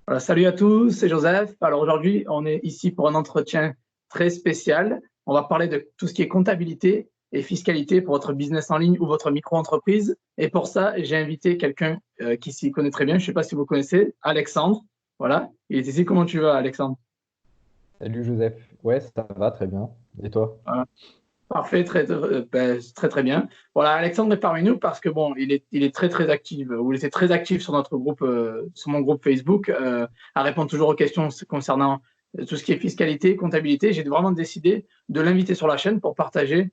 Voilà, salut à tous, c'est Joseph. Alors aujourd'hui, on est ici pour un entretien très spécial. On va parler de tout ce qui est comptabilité et fiscalité pour votre business en ligne ou votre micro-entreprise. Et pour ça, j'ai invité quelqu'un qui s'y connaît très bien. Je ne sais pas si vous connaissez, Alexandre. Voilà, il est ici. Comment tu vas, Alexandre? Salut Joseph. Ouais, ça va très bien. Et toi? Voilà. Parfait, très bien. Voilà, Alexandre est parmi nous parce que bon, il est très actif, ou il était très actif sur notre groupe, sur mon groupe Facebook, à répondre toujours aux questions concernant tout ce qui est fiscalité, comptabilité. J'ai vraiment décidé de l'inviter sur la chaîne pour partager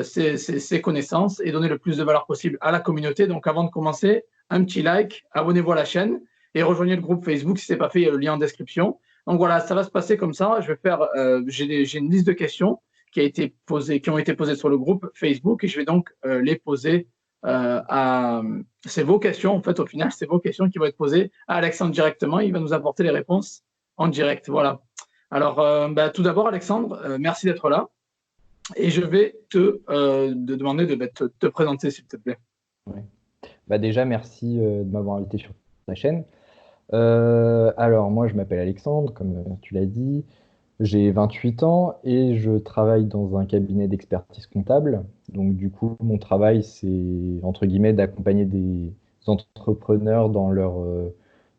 ses connaissances et donner le plus de valeur possible à la communauté. Donc, avant de commencer, un petit like, abonnez-vous à la chaîne et rejoignez le groupe Facebook si ce n'est pas fait. Il y a le lien en description. Donc voilà, ça va se passer comme ça. J'ai une liste de questions qui ont été posées sur le groupe Facebook et je vais donc les poser c'est vos questions, en fait, au final, c'est vos questions qui vont être posées à Alexandre directement. Il va nous apporter les réponses en direct. Voilà. Alors, tout d'abord, Alexandre, merci d'être là. Et je vais te demander de te présenter, s'il te plaît. Ouais. Déjà, merci de m'avoir invité sur ta chaîne. Alors, moi, je m'appelle Alexandre, comme tu l'as dit. J'ai 28 ans et je travaille dans un cabinet d'expertise comptable. Donc, du coup, mon travail, c'est, entre guillemets, d'accompagner des entrepreneurs dans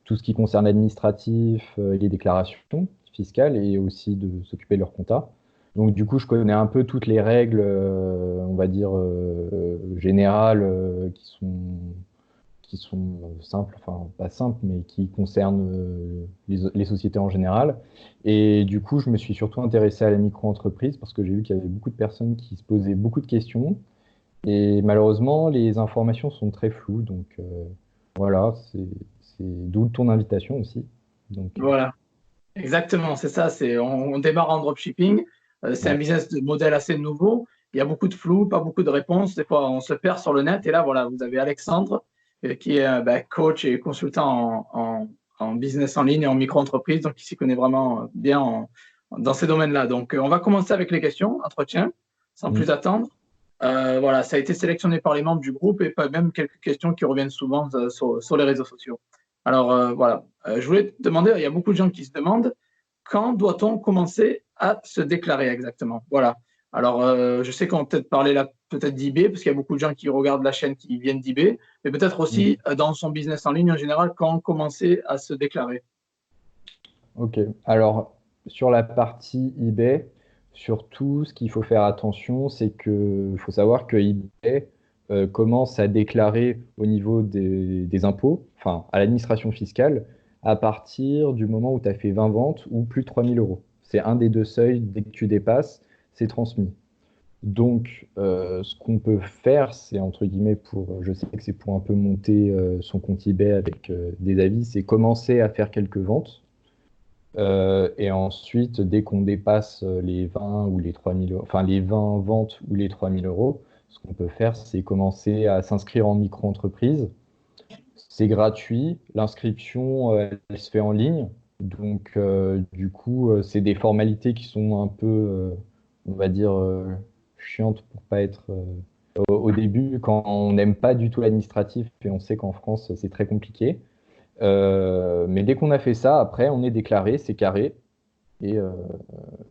tout ce qui concerne l'administratif, les déclarations fiscales et aussi de s'occuper de leur compta. Donc, du coup, je connais un peu toutes les règles, on va dire, générales, qui sont simples, enfin pas simples, mais qui concernent les sociétés en général. Et du coup, je me suis surtout intéressé à la micro-entreprise parce que j'ai vu qu'il y avait beaucoup de personnes qui se posaient beaucoup de questions. Et malheureusement, les informations sont très floues. Donc voilà, c'est d'où ton invitation aussi. Donc, Voilà, exactement, c'est ça. On démarre en dropshipping. C'est un ouais. business de modèle assez nouveau. Il y a beaucoup de flou, pas beaucoup de réponses. Des fois, on se perd sur le net. Et là, voilà, vous avez Alexandre, qui est coach et consultant en business en ligne et en micro-entreprise. Donc, il s'y connaît vraiment bien dans ces domaines-là. Donc, on va commencer avec les questions, entretien, sans Mm. plus attendre. Voilà, ça a été sélectionné par les membres du groupe et pas même quelques questions qui reviennent souvent sur les réseaux sociaux. Alors, voilà. Je voulais te demander, il y a beaucoup de gens qui se demandent quand doit-on commencer à se déclarer exactement? Voilà. Alors, je sais qu'on va peut-être parler là peut-être d'eBay, parce qu'il y a beaucoup de gens qui regardent la chaîne qui viennent d'eBay, mais peut-être Mm. aussi dans son business en ligne en général, quand commencer à se déclarer. Ok. Alors, sur la partie eBay, surtout, ce qu'il faut faire attention, c'est que faut savoir que eBay commence à déclarer au niveau des impôts, enfin, à l'administration fiscale, à partir du moment où tu as fait 20 ventes ou plus de 3 000 euros. C'est un des deux seuils, dès que tu dépasses, c'est transmis. Donc, ce qu'on peut faire, c'est entre guillemets je sais que c'est pour un peu monter son compte eBay avec des avis, c'est commencer à faire quelques ventes. Et ensuite, dès qu'on dépasse les 20 ou les 3 000 euros, enfin les 20 ventes ou les 3 000 euros, ce qu'on peut faire, c'est commencer à s'inscrire en micro-entreprise. C'est gratuit. L'inscription, elle se fait en ligne. Donc, du coup, c'est des formalités qui sont un peu, on va dire, chiantes pour pas être au début, quand on n'aime pas du tout l'administratif et on sait qu'en France, c'est très compliqué. Mais dès qu'on a fait ça, après, on est déclaré, c'est carré. Et, euh,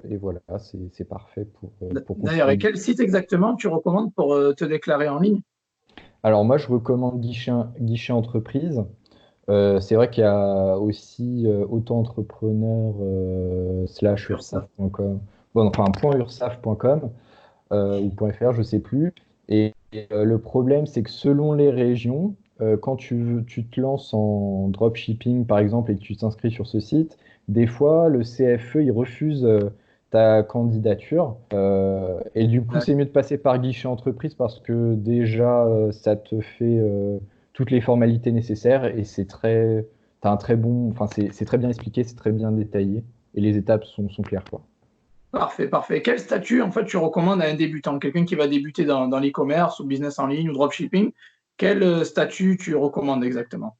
et voilà, c'est parfait pour D'ailleurs, et continuer. quel site exactement tu recommandes pour te déclarer en ligne? Alors moi, je recommande Guichet Entreprise. C'est vrai qu'il y a aussi auto-entrepreneur slash URSSAF. ursaf.com, bon, enfin .ursaf.com ou .fr, je sais plus. Et le problème, c'est que selon les régions, quand tu te lances en dropshipping, par exemple, et que tu t'inscris sur ce site, des fois, le CFE, il refuse ta candidature. Et du coup, c'est mieux de passer par guichet entreprise parce que déjà, ça te fait toutes les formalités nécessaires et t'as un très bon, enfin, c'est très bien expliqué, c'est très bien détaillé et les étapes sont claires, quoi. Parfait, parfait. Quel statut, en fait, tu recommandes à un débutant, quelqu'un qui va débuter dans l'e-commerce ou business en ligne ou dropshipping? Quel statut tu recommandes exactement?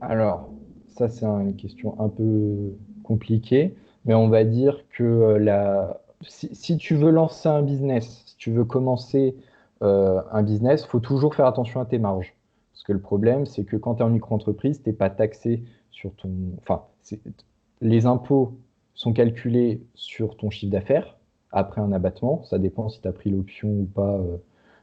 Alors, ça, c'est une question un peu compliquée, mais on va dire que si tu veux lancer un business, si tu veux commencer un business, il faut toujours faire attention à tes marges. Parce que le problème, c'est que quand tu es en micro-entreprise, tu n'es pas taxé les impôts sont calculés sur ton chiffre d'affaires après un abattement. Ça dépend si tu as pris l'option ou pas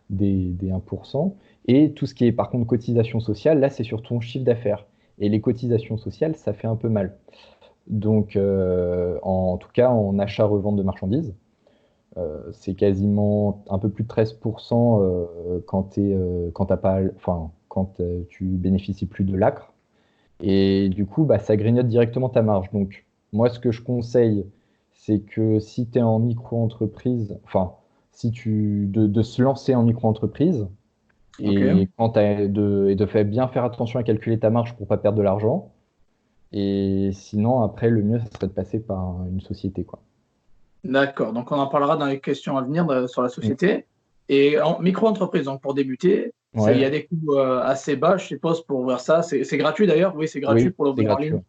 des 1%. Et tout ce qui est par contre cotisation sociale, là, c'est sur ton chiffre d'affaires. Et les cotisations sociales, ça fait un peu mal. Donc, en tout cas, en achat-revente de marchandises, c'est quasiment un peu plus de 13% quand tu bénéficies plus de l'ACRE. Et du coup, bah, ça grignote directement ta marge. Donc, moi, ce que je conseille, c'est que si tu es en micro-entreprise, de se lancer en micro-entreprise Ok. et, bien faire attention à calculer ta marge pour pas perdre de l'argent. Et sinon, après, le mieux, ce serait de passer par une société, quoi. D'accord. Donc, on en parlera dans les questions à venir sur la Mm. société. Et en micro-entreprise, donc pour débuter, il y a Ouais, des coûts assez bas, je suppose, pour ouvrir ça. C'est gratuit d'ailleurs. Oui, c'est gratuit oui, pour c'est l'ouvrir en gratuit. ligne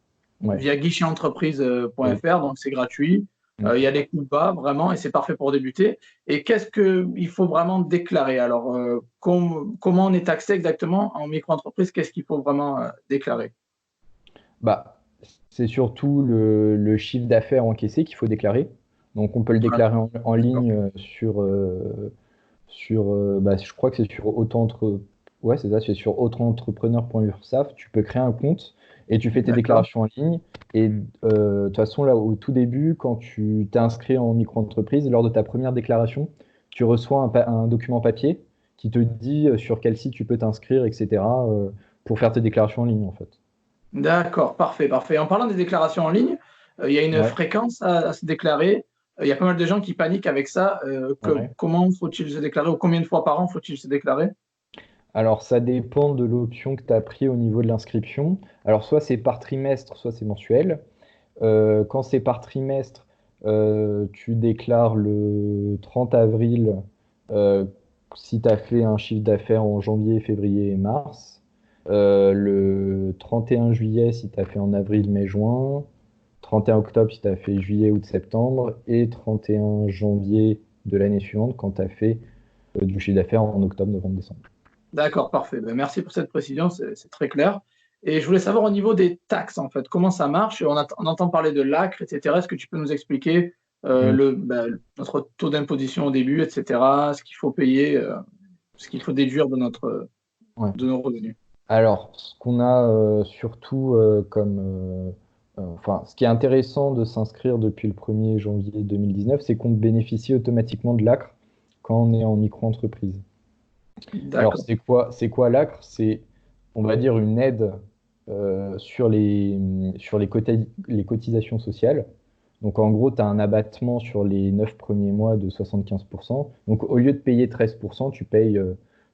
Ouais, via guichetentreprise.fr. oui. Donc, c'est gratuit. Mm. Il y a des coûts bas, vraiment, et c'est parfait pour débuter. Et qu'est-ce qu'il faut vraiment déclarer? Alors, comment on est taxé exactement en micro-entreprise? Qu'est-ce qu'il faut vraiment déclarer? Bah, c'est surtout le chiffre d'affaires encaissé qu'il faut déclarer. Donc, on peut le déclarer en D'accord. ligne je crois que c'est sur ouais, c'est ça, c'est sur auto-entrepreneur.ursaf. Tu peux créer un compte et tu fais tes D'accord. déclarations en ligne. Et de toute façon, là, au tout début, quand tu t'es inscrit en micro-entreprise, lors de ta première déclaration, tu reçois un document papier qui te dit sur quel site tu peux t'inscrire, etc., pour faire tes déclarations en ligne, en fait. D'accord, parfait, parfait. En parlant des déclarations en ligne, il y a une Ouais, fréquence à se déclarer. Il y a pas mal de gens qui paniquent avec ça. ouais. Comment faut-il se déclarer ou combien de fois par an faut-il se déclarer? Alors, ça dépend de l'option que tu as pris au niveau de l'inscription. Alors, soit c'est par trimestre, soit c'est mensuel. Quand c'est par trimestre, tu déclares le 30 avril euh, si tu as fait un chiffre d'affaires en janvier, février et mars. Le 31 juillet si tu as fait en avril, mai, juin. 31 octobre si tu as fait juillet, août, septembre. Et 31 janvier de l'année suivante quand tu as fait du chiffre d'affaires en octobre, novembre, décembre. D'accord, parfait. Ben, merci pour cette précision, c'est très clair. Et je voulais savoir au niveau des taxes, en fait, comment ça marche? On entend parler de l'ACRE, etc. Est-ce que tu peux nous expliquer Mm. notre taux d'imposition au début, etc., ce qu'il faut payer, ce qu'il faut déduire Ouais. de nos revenus? Alors, ce qu'on a surtout ce qui est intéressant de s'inscrire depuis le 1er janvier 2019, c'est qu'on bénéficie automatiquement de l'ACRE quand on est en micro-entreprise. Alors, D'accord. c'est quoi l'ACRE? C'est, on va dire, une aide sur les cotisations sociales. Donc, en gros, tu as un abattement sur les 9 premiers mois de 75%. Donc, au lieu de payer 13%, tu payes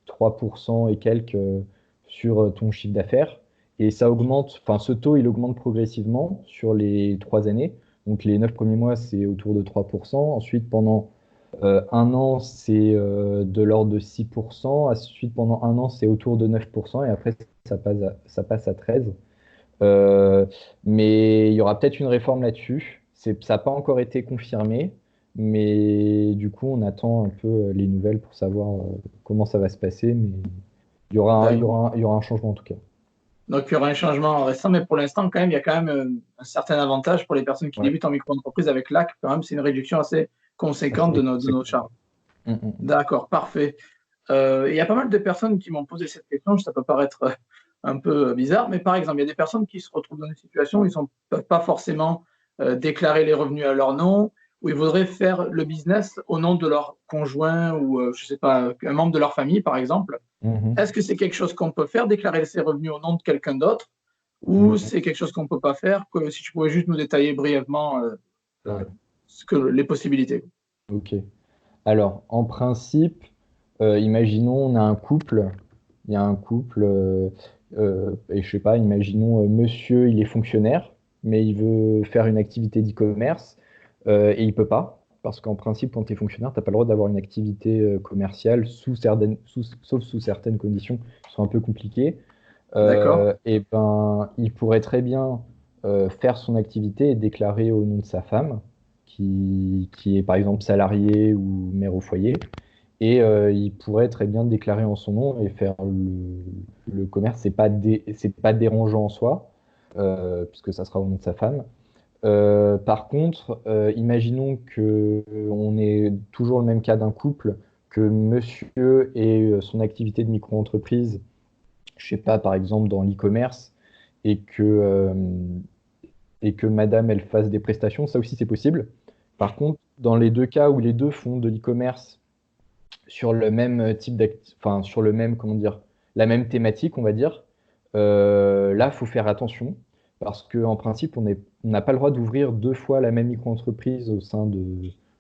3% et quelques sur ton chiffre d'affaires. Et ça augmente, enfin, ce taux, il augmente progressivement sur les 3 années. Donc, les 9 premiers mois, c'est autour de 3%. Ensuite, pendant un an, c'est de l'ordre de 6%. Ensuite, pendant un an, c'est autour de 9%. Et après, ça passe à 13%. Euh, mais il y aura peut-être une réforme là-dessus. Ça n'a pas encore été confirmé. Mais du coup, on attend un peu les nouvelles pour savoir comment ça va se passer. Mais D'accord. il y aura un changement en tout cas. Donc, il y aura un changement récent, mais pour l'instant, quand même, il y a quand même un certain avantage pour les personnes qui Ouais, débutent en micro-entreprise avec l'AC. Quand même, c'est une réduction assez conséquente assez de nos conséquent. charges. Mm, mm, mm. D'accord, parfait. Il y a pas mal de personnes qui m'ont posé cette question. Ça peut paraître un peu bizarre, mais par exemple, il y a des personnes qui se retrouvent dans une situation où ils ne peuvent pas forcément déclarer les revenus à leur nom, où ils voudraient faire le business au nom de leur conjoint ou, je ne sais pas, un membre de leur famille, par exemple. Mhm. Est-ce que c'est quelque chose qu'on peut faire, déclarer ses revenus au nom de quelqu'un d'autre, ou Mhm. c'est quelque chose qu'on ne peut pas faire? Si tu pouvais juste nous détailler brièvement euh, Ouais, les possibilités. ok. Alors, en principe, imaginons, on a un couple, il y a un couple, et je sais pas, imaginons, monsieur, il est fonctionnaire, mais il veut faire une activité d'e-commerce, et il peut pas, parce qu'en principe, quand tu es fonctionnaire, tu n'as pas le droit d'avoir une activité commerciale sauf sous certaines conditions qui sont un peu compliquées. D'accord? Et ben, il pourrait très bien faire son activité et déclarer au nom de sa femme, qui est par exemple salariée ou mère au foyer. Et il pourrait très bien déclarer en son nom et faire le commerce. C'est pas dérangeant en soi. puisque ça sera au nom de sa femme. Par contre, imaginons qu'on ait toujours le même cas d'un couple, que monsieur ait son activité de micro-entreprise, je sais pas, par exemple dans l'e-commerce, et que madame, elle fasse des prestations, ça aussi c'est possible. Par contre, dans les deux cas où les deux font de l'e-commerce sur le même enfin, sur le même, comment dire, la même thématique, on va dire, là, il faut faire attention parce qu'en principe, on n'a pas le droit d'ouvrir deux fois la même micro-entreprise au sein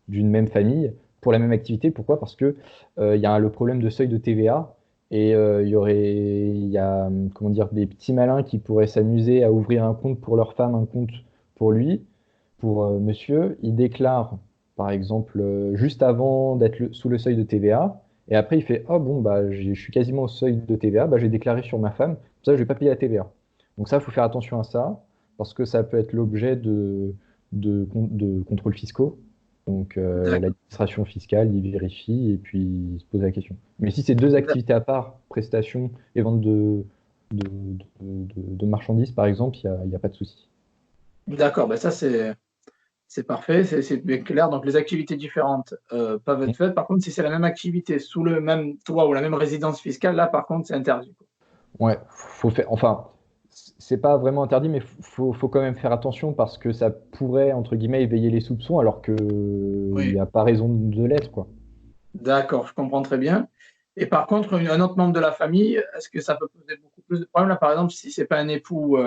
d'une même famille pour la même activité. Pourquoi? Parce que il y a le problème de seuil de TVA et il y a, comment dire, des petits malins qui pourraient s'amuser à ouvrir un compte pour leur femme, un compte pour lui, pour monsieur. Ils déclarent par exemple, juste avant d'être sous le seuil de TVA. Et après, il fait, oh bon, bah, je suis quasiment au seuil de TVA, bah, j'ai déclaré sur ma femme, pour ça, je vais pas payer la TVA. Donc ça, il faut faire attention à ça, parce que ça peut être l'objet de contrôles fiscaux. Donc D'accord. l'administration fiscale, il vérifie et puis il se pose la question. Mais si c'est deux activités à part, prestation et vente de marchandises, par exemple, il y a pas de souci. D'accord, ben ça c'est parfait, c'est bien clair. Donc les activités différentes peuvent être faites. Par contre, si c'est la même activité sous le même toit ou la même résidence fiscale, là par contre c'est interdit, quoi. Ouais, faut faire. Enfin, c'est pas vraiment interdit, mais faut quand même faire attention parce que ça pourrait, entre guillemets, éveiller les soupçons alors que il n'y Oui, a pas raison de l'être, quoi. d'accord, je comprends très bien. Et par contre, un autre membre de la famille, est-ce que ça peut poser beaucoup plus de problèmes? Là, par exemple, si c'est pas un époux,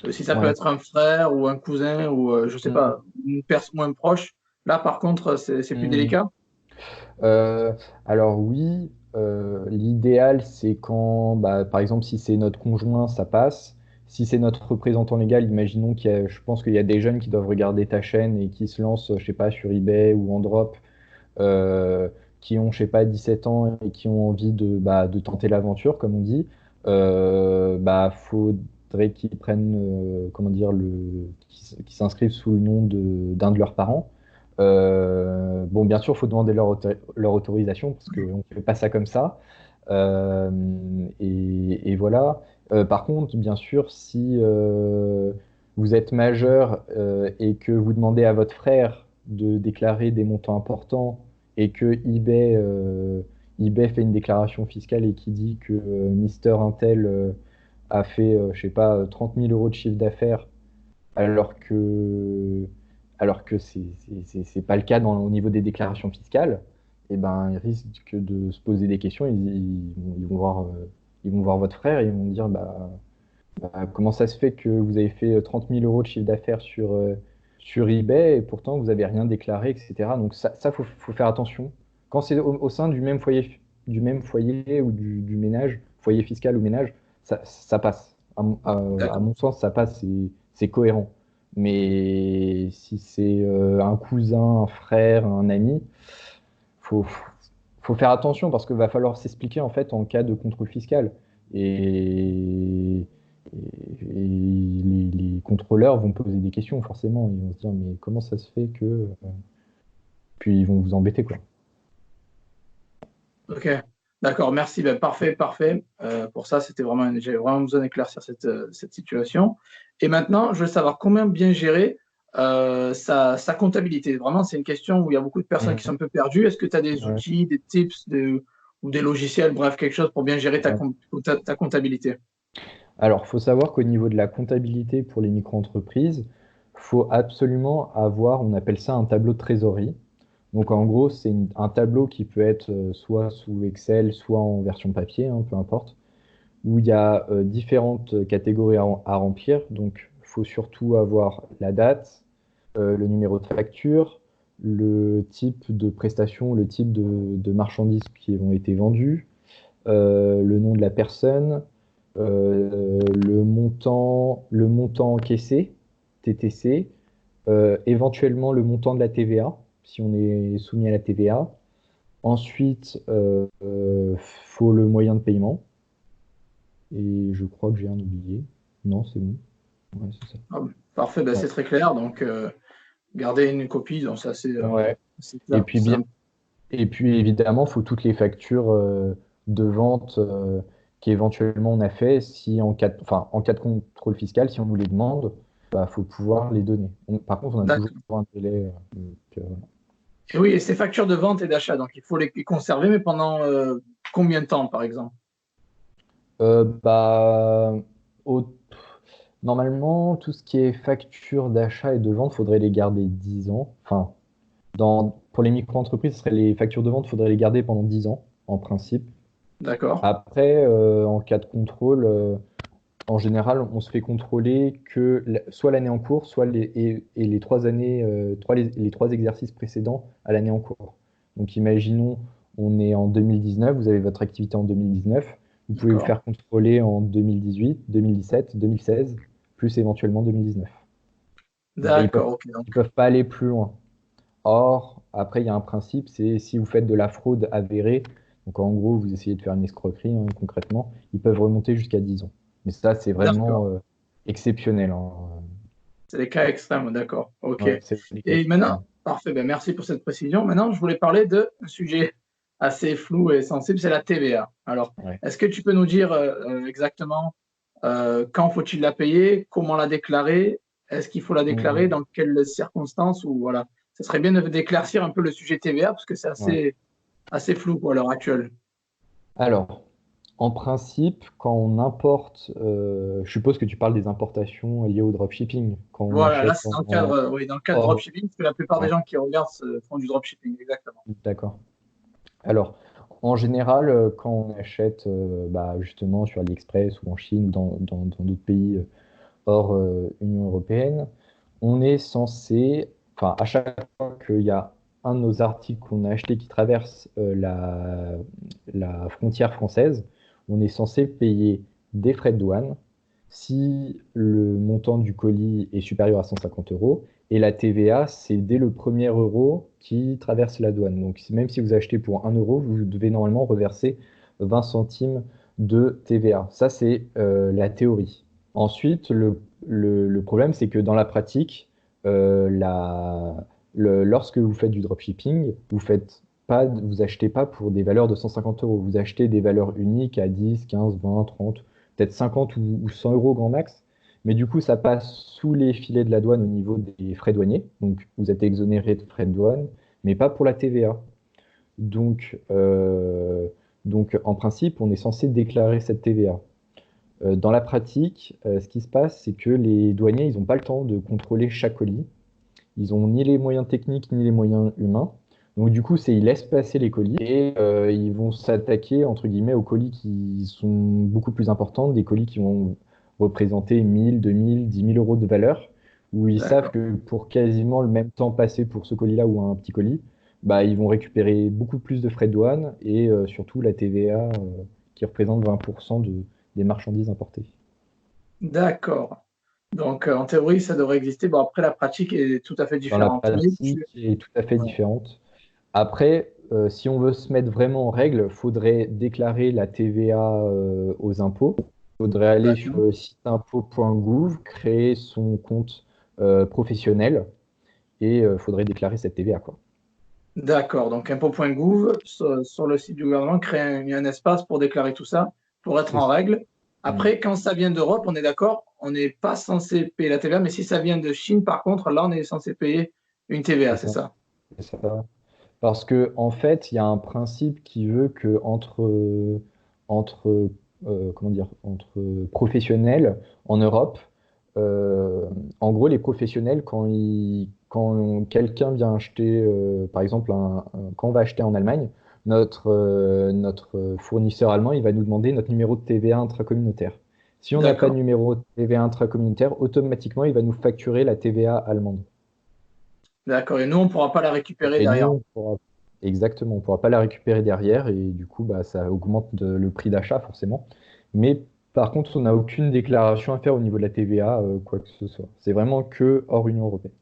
si ça peut Ouais. être un frère ou un cousin ou je sais Mm, pas, une personne moins proche, là par contre, c'est plus mm. délicat? Euh, alors oui, l'idéal c'est quand, bah, par exemple, si c'est notre conjoint, ça passe. Si c'est notre représentant légal, imaginons je pense qu'il y a des jeunes qui doivent regarder ta chaîne et qui se lancent, je sais pas, sur eBay ou en drop euh, qui ont, je sais pas, 17 ans et qui ont envie de tenter l'aventure, comme on dit, bah, faudrait qu'ils prennent, comment dire, qu'ils s'inscrivent sous le nom d'un de leurs parents. Bon, bien sûr, il faut demander leur autorisation parce qu'on ne fait pas ça comme ça. Euh, et voilà. Par contre, bien sûr, si vous êtes majeur et que vous demandez à votre frère de déclarer des montants importants et que eBay fait une déclaration fiscale et qui dit que Mister Intel a fait, je sais pas, 30 000 euros de chiffre d'affaires alors que c'est pas le cas au niveau des déclarations fiscales, et ben, ils risquent de se poser des questions. Ils vont voir votre frère et ils vont dire comment ça se fait que vous avez fait 30 000 euros de chiffre d'affaires sur eBay et pourtant vous avez rien déclaré, etc. Donc ça faut faire attention. Quand c'est au sein du même foyer ou du ménage, foyer fiscal ou ménage, ça passe. À D'accord. mon sens, ça passe, c'est cohérent. Mais si c'est un cousin, un frère, un ami, faut, faut faire attention parce qu'il va falloir s'expliquer en fait en cas de contrôle fiscal. Et les contrôleurs vont poser des questions forcément. Ils vont se dire mais comment ça se fait que. Puis ils vont vous embêter quoi. Ok, d'accord, merci. Ben, parfait, parfait. Pour ça, j'avais vraiment besoin d'éclaircir cette situation. Et maintenant, je veux savoir comment bien gérer sa comptabilité. Vraiment, c'est une question où il y a beaucoup de personnes qui sont un peu perdues. Est-ce que tu as des Ouais, outils, des tips ou des logiciels, bref, quelque chose pour bien gérer ouais. ta comptabilité? Alors, il faut savoir qu'au niveau de la comptabilité pour les micro-entreprises, faut absolument avoir, on appelle ça un tableau de trésorerie. Donc en gros, c'est un tableau qui peut être soit sous Excel, soit en version papier, hein, peu importe, où il y a différentes catégories à remplir. Donc il faut surtout avoir la date, le numéro de facture, le type de prestation, le type de marchandises qui ont été vendues, le nom de la personne, le montant encaissé, TTC, éventuellement le montant de la TVA, si on est soumis à la TVA. Ensuite, faut le moyen de paiement. Et je crois que j'ai un oublié. Non, c'est bon. Ouais, c'est ça. Ah, parfait, ben, Ouais. c'est très clair. Donc, garder une copie, donc ça, Ouais. c'est Et clair. puis bien, et puis évidemment, faut toutes les factures de vente qu'éventuellement on a fait si en cas de contrôle fiscal, si on nous les demande, bah, faut pouvoir les donner. Par contre, on a toujours D'accord. un délai. Et oui, et ces factures de vente et d'achat, donc il faut les conserver, mais pendant combien de temps, par exemple? Bah, au- normalement, tout ce qui est facture d'achat et de vente, faudrait les garder 10 ans. Enfin, pour les micro-entreprises, ce serait les factures de vente, faudrait les garder pendant 10 ans, en principe. D'accord. Après, en cas de contrôle, en général, on se fait contrôler que soit l'année en cours, soit et les 3 années, les 3 exercices précédents à l'année en cours. Donc, imaginons, on est en 2019, vous avez votre activité en 2019, vous pouvez vous D'accord. faire contrôler en 2018, 2017, 2016, plus éventuellement 2019. Mais D'accord, ok. ils peuvent pas aller plus loin. Or, après, il y a un principe, c'est si vous faites de la fraude avérée, donc en gros, vous essayez de faire une escroquerie, hein, concrètement, ils peuvent remonter jusqu'à 10 ans. Mais ça, c'est vraiment D'accord. exceptionnel, hein. C'est des cas extrêmes, d'accord. Ok. Ouais, c'est des cas Et maintenant, extrêmes. parfait, ben merci pour cette précision. Maintenant, je voulais parler d'un sujet assez flou et sensible, c'est la TVA. Alors, Ouais. est-ce que tu peux nous dire exactement quand faut-il la payer, comment la déclarer, est-ce qu'il faut la déclarer, Mhm. dans quelles circonstances, ou voilà. Ce serait bien d'éclaircir un peu le sujet TVA parce que c'est Ouais. assez flou quoi, à l'heure actuelle. Alors, en principe, quand on importe, je suppose que tu parles des importations liées au dropshipping, quand on Voilà, là achète c'est dans le cadre, oui, dans le cadre hors. dropshipping, parce que la plupart des Ouais, gens qui regardent font du dropshipping, exactement. d'accord. Alors, en général, quand on achète bah, justement sur AliExpress ou en Chine ou dans d'autres pays hors Union européenne, on est censé, enfin, à chaque fois qu'il y a un de nos articles qu'on a acheté qui traverse la frontière française, on est censé payer des frais de douane si le montant du colis est supérieur à 150 euros. Et la TVA, c'est dès le premier euro qui traverse la douane. Donc, même si vous achetez pour 1 euro, vous devez normalement reverser 20 centimes de TVA. Ça, c'est la théorie. Ensuite, le problème, c'est que dans la pratique, lorsque vous faites du dropshipping, vous achetez pas pour des valeurs de 150 euros. Vous achetez des valeurs uniques à 10, 15, 20, 30, peut-être 50 ou 100 euros grand max. Mais du coup, ça passe sous les filets de la douane au niveau des frais douaniers. Donc, vous êtes exonéré de frais de douane, mais pas pour la TVA. Donc, en principe, on est censé déclarer cette TVA. Dans la pratique, ce qui se passe, c'est que les douaniers, ils n'ont pas le temps de contrôler chaque colis. Ils n'ont ni les moyens techniques ni les moyens humains. Donc du coup, ils laissent passer les colis et ils vont s'attaquer, entre guillemets, aux colis qui sont beaucoup plus importants, des colis qui vont représenter 1000, 2000, 10 000 euros de valeur, où ils savent D'accord. que pour quasiment le même temps passé pour ce colis-là ou un petit colis, bah, ils vont récupérer beaucoup plus de frais de douane et surtout la TVA qui représente 20% des marchandises importées. D'accord. Donc, en théorie, ça devrait exister. Bon, après, la pratique est tout à fait Dans la différente. Mais pratique, est tout à fait ouais, différente. Après, si on veut se mettre vraiment en règle, il faudrait déclarer la TVA aux impôts. Il faudrait aller sur d'accord. le site impôts.gouv, créer son compte professionnel et il faudrait déclarer cette TVA, quoi. D'accord. Donc, impôt.gouv, sur le site du gouvernement, créer un espace pour déclarer tout ça, pour être C'est en ça. règle. Mm. Après, quand ça vient d'Europe, on est d'accord, on n'est pas censé payer la TVA, mais si ça vient de Chine, par contre, là, on est censé payer une TVA, C'est c'est ça. ça? C'est ça. Parce que en fait, il y a un principe qui veut que entre comment dire, entre professionnels en Europe, euh, en gros, les professionnels, quand quelqu'un vient acheter, par exemple, quand on va acheter en Allemagne, notre fournisseur allemand, il va nous demander notre numéro de TVA intracommunautaire. Si on n'a pas de D'accord. numéro de TVA intracommunautaire, automatiquement, il va nous facturer la TVA allemande. D'accord. Et nous, on ne pourra pas la récupérer Et nous, derrière. exactement, on ne pourra pas la récupérer derrière et du coup, bah, ça augmente le prix d'achat forcément. Mais par contre, on n'a aucune déclaration à faire au niveau de la TVA, quoi que ce soit. C'est vraiment que hors Union européenne.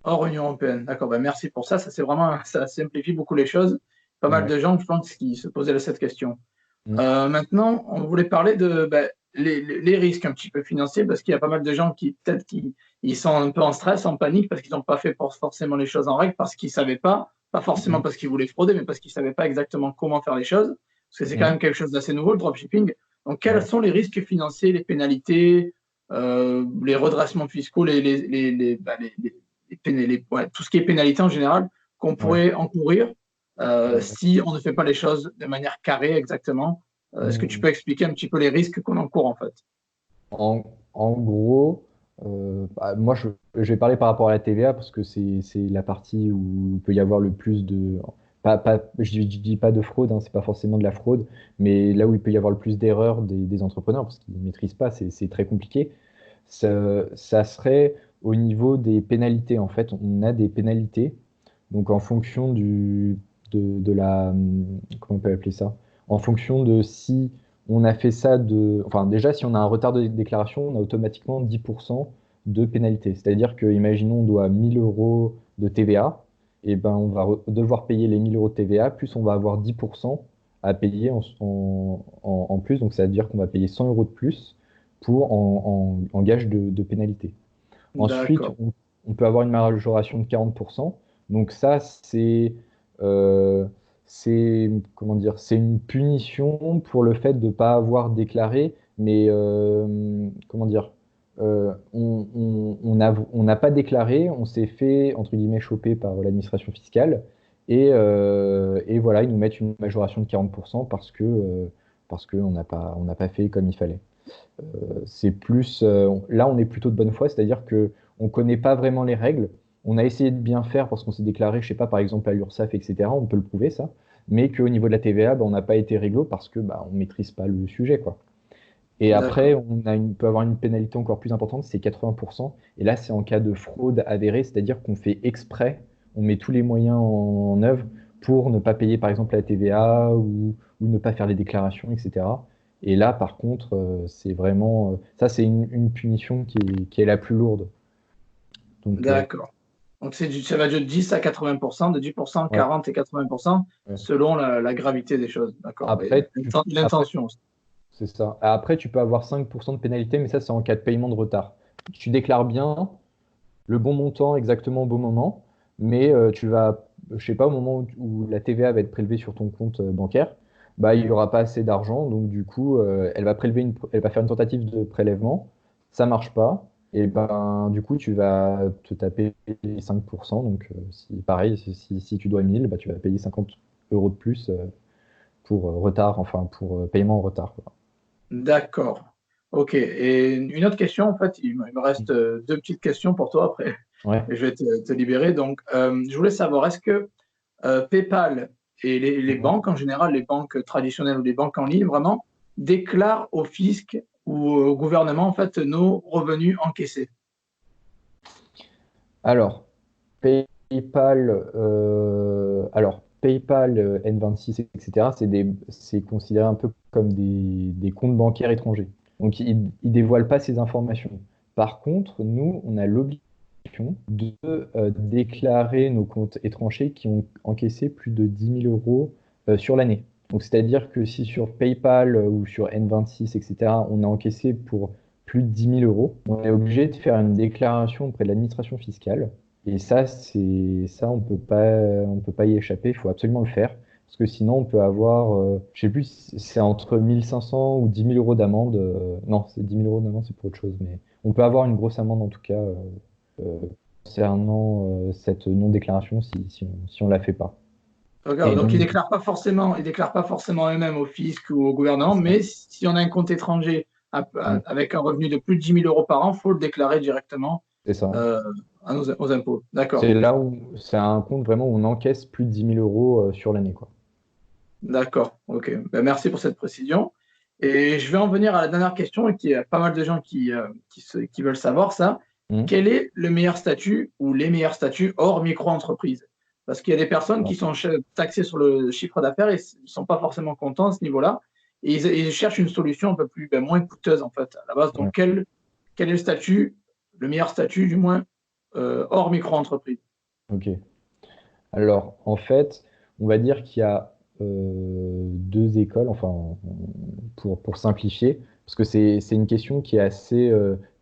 Hors Union européenne. D'accord. Ben, merci pour ça. Ça, c'est vraiment, ça simplifie beaucoup les choses. Pas mal Ouais. de gens, je pense, qui se posaient cette question. Mm. Maintenant, on voulait parler de ben, les risques un petit peu financiers, parce qu'il y a pas mal de gens qui, peut-être, qui ils sont un peu en stress, en panique, parce qu'ils n'ont pas fait forcément les choses en règle, parce qu'ils ne savaient pas forcément Mm. parce qu'ils voulaient frauder, mais parce qu'ils ne savaient pas exactement comment faire les choses, parce que c'est quand Mm. même quelque chose d'assez nouveau, le dropshipping. Donc, quels Ouais. sont les risques financiers, les pénalités, les redressements fiscaux, tout ce qui est pénalité en général qu'on Ouais. pourrait encourir Ouais. si on ne fait pas les choses de manière carrée exactement? Est-ce que tu Hmm. peux expliquer un petit peu les risques qu'on encourt en fait? En gros, moi, je vais parler par rapport à la TVA parce que c'est la partie où il peut y avoir le plus de. Je dis pas de fraude, hein, c'est pas forcément de la fraude, mais là où il peut y avoir le plus d'erreurs des entrepreneurs parce qu'ils ne maîtrisent pas, c'est très compliqué. Ça serait au niveau des pénalités. En fait, on a des pénalités. Donc, en fonction de la. Comment on peut appeler ça? En fonction de si on a fait ça de. Enfin, déjà, si on a un retard de déclaration, on a automatiquement 10% de pénalité. C'est-à-dire que, imaginons, on doit 1000 euros de TVA, et ben, on va devoir payer les 1000 euros de TVA, plus on va avoir 10% à payer en plus. Donc, ça veut dire qu'on va payer 100 euros de plus en gage de pénalité. Ensuite, D'accord. on peut avoir une majoration de 40%. Donc ça, euh, comment dire, c'est une punition pour le fait de ne pas avoir déclaré, mais comment dire, on n'a pas déclaré, on s'est fait, entre guillemets, choper par l'administration fiscale. Et voilà, ils nous mettent une majoration de 40% parce on n'a pas fait comme il fallait. C'est plus, là, on est plutôt de bonne foi, c'est-à-dire que on connaît pas vraiment les règles. On a essayé de bien faire parce qu'on s'est déclaré, je sais pas, par exemple à l'URSSAF, etc. On peut le prouver ça, mais qu'au niveau de la TVA, bah, on n'a pas été réglo parce que bah, on maîtrise pas le sujet, quoi. Et après, D'accord. peut avoir une pénalité encore plus importante, c'est 80%. Et là, c'est en cas de fraude avérée, c'est-à-dire qu'on fait exprès, on met tous les moyens en œuvre pour ne pas payer, par exemple, la TVA ou ne pas faire les déclarations, etc. Et là, par contre, c'est vraiment, ça, c'est une punition qui est la plus lourde. Donc, D'accord. Donc, ça va de 10 à 80%, de 10%, ouais, 40 et 80%, ouais. selon la gravité des choses. D'accord. Et Après, après, l'intention aussi. c'est ça. Après, tu peux avoir 5% de pénalité, mais ça, c'est en cas de paiement de retard. Tu déclares bien, le bon montant exactement au bon moment, mais tu vas, je sais pas, au moment où la TVA va être prélevée sur ton compte bancaire, bah, il n'y aura pas assez d'argent, donc du coup, elle va faire une tentative de prélèvement, ça marche pas, et ben du coup, tu vas te taper les 5%, donc pareil, si tu dois 1000, bah, tu vas payer 50 euros de plus pour retard, enfin pour paiement en retard, quoi. D'accord. OK. Et une autre question, en fait, il me reste deux petites questions pour toi après, Ouais. et je vais te libérer. Donc, je voulais savoir, est-ce que PayPal et les Mhm. banques en général, les banques traditionnelles ou les banques en ligne, vraiment, déclarent au fisc ou au gouvernement, en fait, nos revenus encaissés? Alors, PayPal, N26, etc., c'est considéré un peu comme des comptes bancaires étrangers. Donc, ils ne dévoilent pas ces informations. Par contre, nous, on a l'obligation de déclarer nos comptes étrangers qui ont encaissé plus de 10 000 euros sur l'année. Donc, c'est-à-dire que si sur PayPal ou sur N26, etc., on a encaissé pour plus de 10 000 euros, on est obligé de faire une déclaration auprès de l'administration fiscale et ça, on peut pas y échapper. Il faut absolument le faire parce que sinon, on peut avoir, je sais plus, c'est entre 1500 ou 10 000 euros d'amende. Non, c'est 10 000 euros d'amende, c'est pour autre chose, mais on peut avoir une grosse amende en tout cas euh, concernant cette non-déclaration si on la fait pas. Regarde, Et donc donc, ils déclarent pas forcément eux-mêmes au fisc ou au c'est gouvernement, ça. mais si on a un compte étranger Mm, avec un revenu de plus de 10 000 euros par an, il faut le déclarer directement c'est ça. euh, aux impôts. C'est D'accord. là où c'est un compte vraiment où on encaisse plus de 10 000 euros sur l'année, quoi. D'accord. OK. Ben, merci pour cette précision. Et je vais en venir à la dernière question et qu'il y a pas mal de gens qui veulent savoir ça. Mm. Quel est le meilleur statut ou les meilleurs statuts hors micro-entreprise? Parce qu'il y a des personnes qui sont taxées sur le chiffre d'affaires et ne sont pas forcément contents à ce niveau-là. Et ils cherchent une solution un peu plus, ben, moins coûteuse en fait à la base. Ouais. Donc quel est le statut, le meilleur statut du moins hors micro-entreprise? Ok. Alors, en fait, on va dire qu'il y a deux écoles, enfin, pour simplifier, parce que c'est une question qui est assez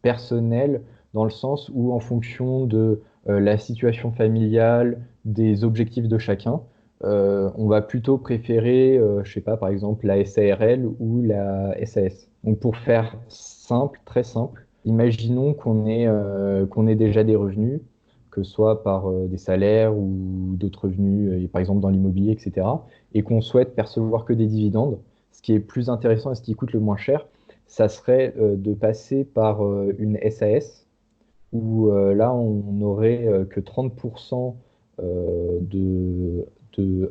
personnelle, dans le sens où, en fonction de la situation familiale, des objectifs de chacun, on va plutôt préférer, je sais pas, par exemple, la SARL ou la SAS. Donc, pour faire simple, très simple, imaginons qu'on ait déjà des revenus, que ce soit par des salaires ou d'autres revenus, par exemple dans l'immobilier, etc., et qu'on souhaite percevoir que des dividendes. Ce qui est plus intéressant et ce qui coûte le moins cher, ça serait de passer par une SAS, où là, on n'aurait que 30%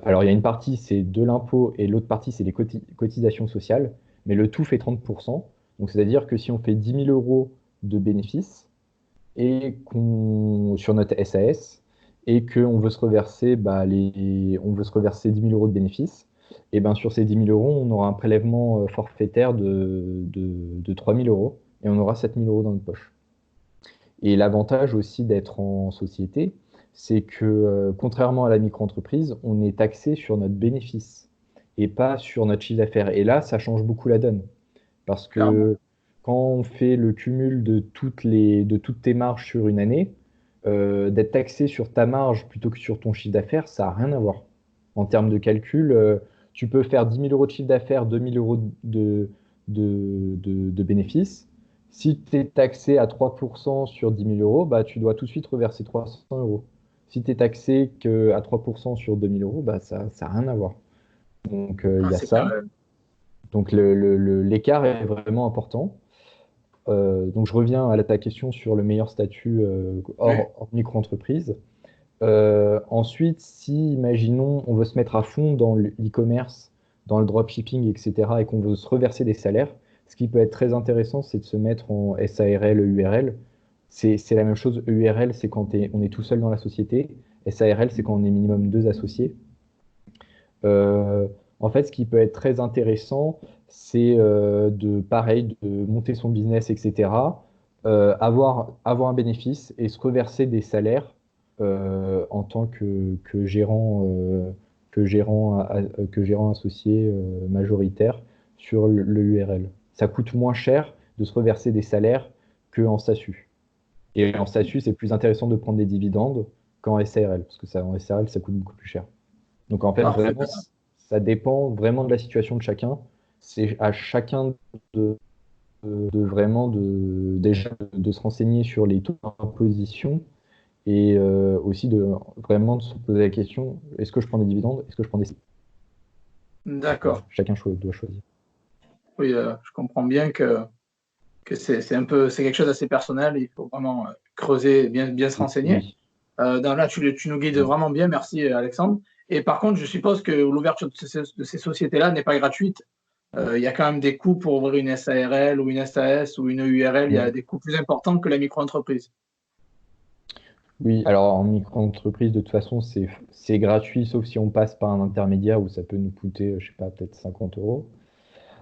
Alors, il y a une partie, c'est de l'impôt, et l'autre partie, c'est les cotisations sociales, mais le tout fait 30%. Donc, c'est-à-dire que si on fait 10 000 euros de bénéfices sur notre SAS, et qu'on veut se reverser, on veut se reverser 10 000 euros de bénéfices, et ben sur ces 10 000 euros, on aura un prélèvement forfaitaire de 3 000 euros, et on aura 7 000 euros dans notre poche. Et l'avantage aussi d'être en société, c'est que contrairement à la micro-entreprise, on est taxé sur notre bénéfice et pas sur notre chiffre d'affaires. Et là, ça change beaucoup la donne. Parce Clairement. que quand on fait le cumul de toutes tes marges sur une année, d'être taxé sur ta marge plutôt que sur ton chiffre d'affaires, ça n'a rien à voir. En termes de calcul, tu peux faire 10 000 euros de chiffre d'affaires, 2 000 euros de bénéfices. Si tu es taxé à 3% sur 10 000 euros, bah, tu dois tout de suite reverser 300 euros. Si tu es taxé qu'à 3% sur 2 000 euros, bah, ça n'a rien à voir. Donc, il Ah, y a c'est clair. ça. Donc, l'écart est vraiment important. Donc, je reviens à ta question sur le meilleur statut Oui. hors micro-entreprise. Ensuite, si, imaginons, on veut se mettre à fond dans l'e-commerce, dans le dropshipping, etc., et qu'on veut se reverser des salaires, ce qui peut être très intéressant, c'est de se mettre en SARL, EURL. C'est la même chose. EURL, c'est quand on est tout seul dans la société. SARL, c'est quand on est minimum deux associés. Euh, En fait, ce qui peut être très intéressant, c'est pareil, de monter son business, etc., avoir un bénéfice et se reverser des salaires en tant que gérant, que gérant associé majoritaire sur le URL. Ça coûte moins cher de se reverser des salaires qu'en SASU. Et en SASU, c'est plus intéressant de prendre des dividendes qu'en SARL, parce que en SARL, ça coûte beaucoup plus cher. Donc en fait, Parfait. vraiment, ça dépend vraiment de la situation de chacun. C'est à chacun déjà de se renseigner sur les taux d'imposition et aussi vraiment de se poser la question, est-ce que je prends des dividendes? Est-ce que je prends des... Voilà, D'accord. chacun doit choisir. Oui, je comprends bien que c'est quelque chose d'assez personnel. Il faut vraiment creuser, bien se renseigner. Oui. Là, tu nous guides Ouais. vraiment bien. Merci, Alexandre. Et par contre, je suppose que l'ouverture de ces sociétés-là n'est pas gratuite. Il y a quand même des coûts pour ouvrir une SARL ou une SAS ou une URL. Il y a Ouais. des coûts plus importants que la micro-entreprise. Oui, alors en micro-entreprise, de toute façon, c'est gratuit, sauf si on passe par un intermédiaire où ça peut nous coûter, je sais pas, peut-être 50 euros.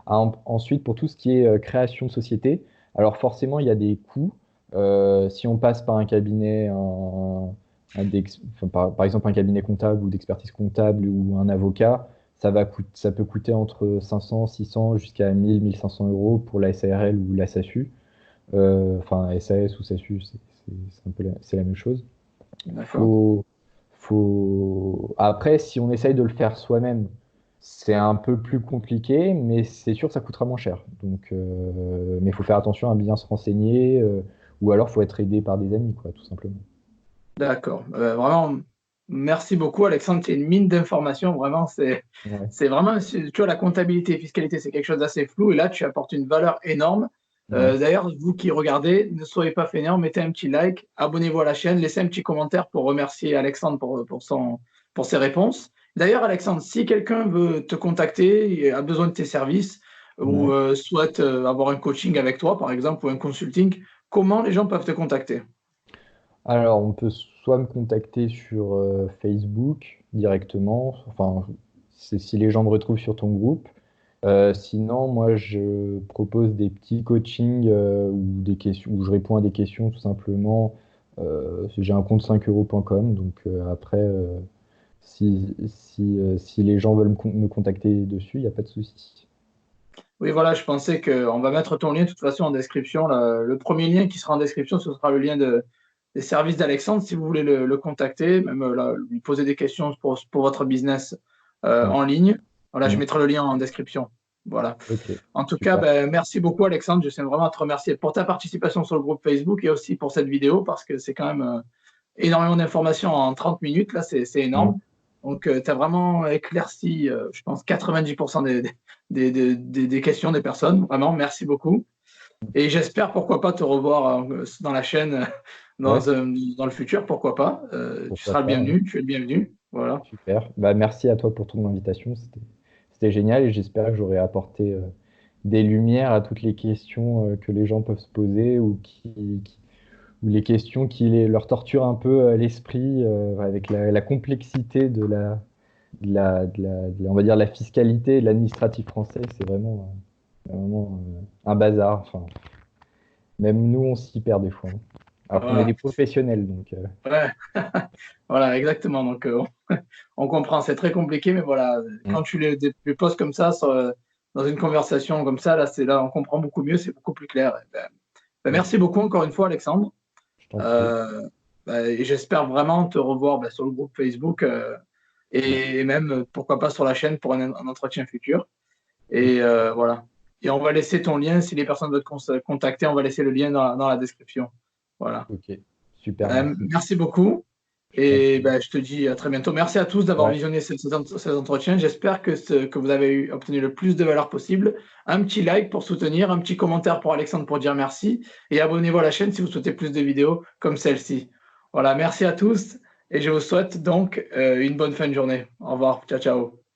Ensuite, pour tout ce qui est création de société, alors forcément, il y a des coûts. Si on passe par un cabinet, par exemple un cabinet comptable ou d'expertise comptable ou un avocat, ça peut coûter entre 500, 600 jusqu'à 1000, 1500 euros pour la SARL ou la SASU. Enfin, SAS ou SASU, c'est la même chose. D'accord. Faut, Après, si on essaye de le faire soi-même, c'est un peu plus compliqué, mais c'est sûr que ça coûtera moins cher. Donc, mais il faut faire attention à bien se renseigner, ou alors il faut être aidé par des amis, quoi, tout simplement. D'accord. Vraiment, merci beaucoup, Alexandre. Tu es une mine d'informations. Vraiment, Ouais. c'est vraiment, tu vois, la comptabilité et fiscalité, c'est quelque chose d'assez flou. Et là, tu apportes une valeur énorme. Ouais. D'ailleurs, vous qui regardez, ne soyez pas fainéants, mettez un petit like, abonnez-vous à la chaîne, laissez un petit commentaire pour remercier Alexandre pour ses réponses. D'ailleurs, Alexandre, si quelqu'un veut te contacter et a besoin de tes services ou Ouais. souhaite avoir un coaching avec toi, par exemple, ou un consulting, comment les gens peuvent te contacter? Alors, on peut soit me contacter sur Facebook directement, enfin, c'est si les gens me retrouvent sur ton groupe. Sinon, moi, je propose des petits coachings ou des questions, où je réponds à des questions tout simplement. J'ai un compte 5euros.com, donc après, si les gens veulent me contacter dessus, il n'y a pas de souci. Oui, voilà, je pensais qu'on va mettre ton lien de toute façon en description. Le premier lien qui sera en description, ce sera le lien les services d'Alexandre si vous voulez le contacter, même lui poser des questions pour votre business en ligne. Voilà, je mettrai le lien en description. Voilà. Ok, En tout super. cas, merci beaucoup, Alexandre. Je tiens vraiment à te remercier pour ta participation sur le groupe Facebook et aussi pour cette vidéo parce que c'est quand même énormément d'informations en 30 minutes. Là, c'est énorme. Donc, tu as vraiment éclairci, je pense, 90% des questions des personnes. Vraiment, merci beaucoup. Et j'espère, pourquoi pas, te revoir dans la chaîne dans le futur. Pourquoi pas. Tu Pourquoi seras le pas, bienvenu. Tu es le bienvenu. Voilà. super. Bah, merci à toi pour ton invitation. C'était génial et j'espère que j'aurai apporté des lumières à toutes les questions que les gens peuvent se poser ou les questions leur torturent un peu l'esprit avec la complexité on va dire, la fiscalité et de l'administratif français. C'est vraiment un bazar. Enfin, même nous, on s'y perd des fois, hein. Alors qu'on est Voilà. des professionnels, donc. Ouais. Voilà, exactement. Donc, on comprend. C'est très compliqué, mais voilà, quand tu les poses comme ça dans une conversation comme ça, là, on comprend beaucoup mieux, c'est beaucoup plus clair. Merci beaucoup encore une fois, Alexandre. Je t'en prie. Et j'espère vraiment te revoir sur le groupe Facebook et même, pourquoi pas, sur la chaîne pour un entretien futur. Et voilà. Et on va laisser ton lien, si les personnes veulent te contacter, on va laisser le lien dans la description. Voilà. Ok, super, merci. Merci beaucoup. Je t'en Et prie. je te dis à très bientôt. Merci à tous d'avoir Ouais, visionné ces entretiens. J'espère que vous avez obtenu le plus de valeur possible. Un petit like pour soutenir, un petit commentaire pour Alexandre pour dire merci. Et abonnez-vous à la chaîne si vous souhaitez plus de vidéos comme celle-ci. Voilà, merci à tous. Et je vous souhaite donc une bonne fin de journée. Au revoir. Ciao, ciao.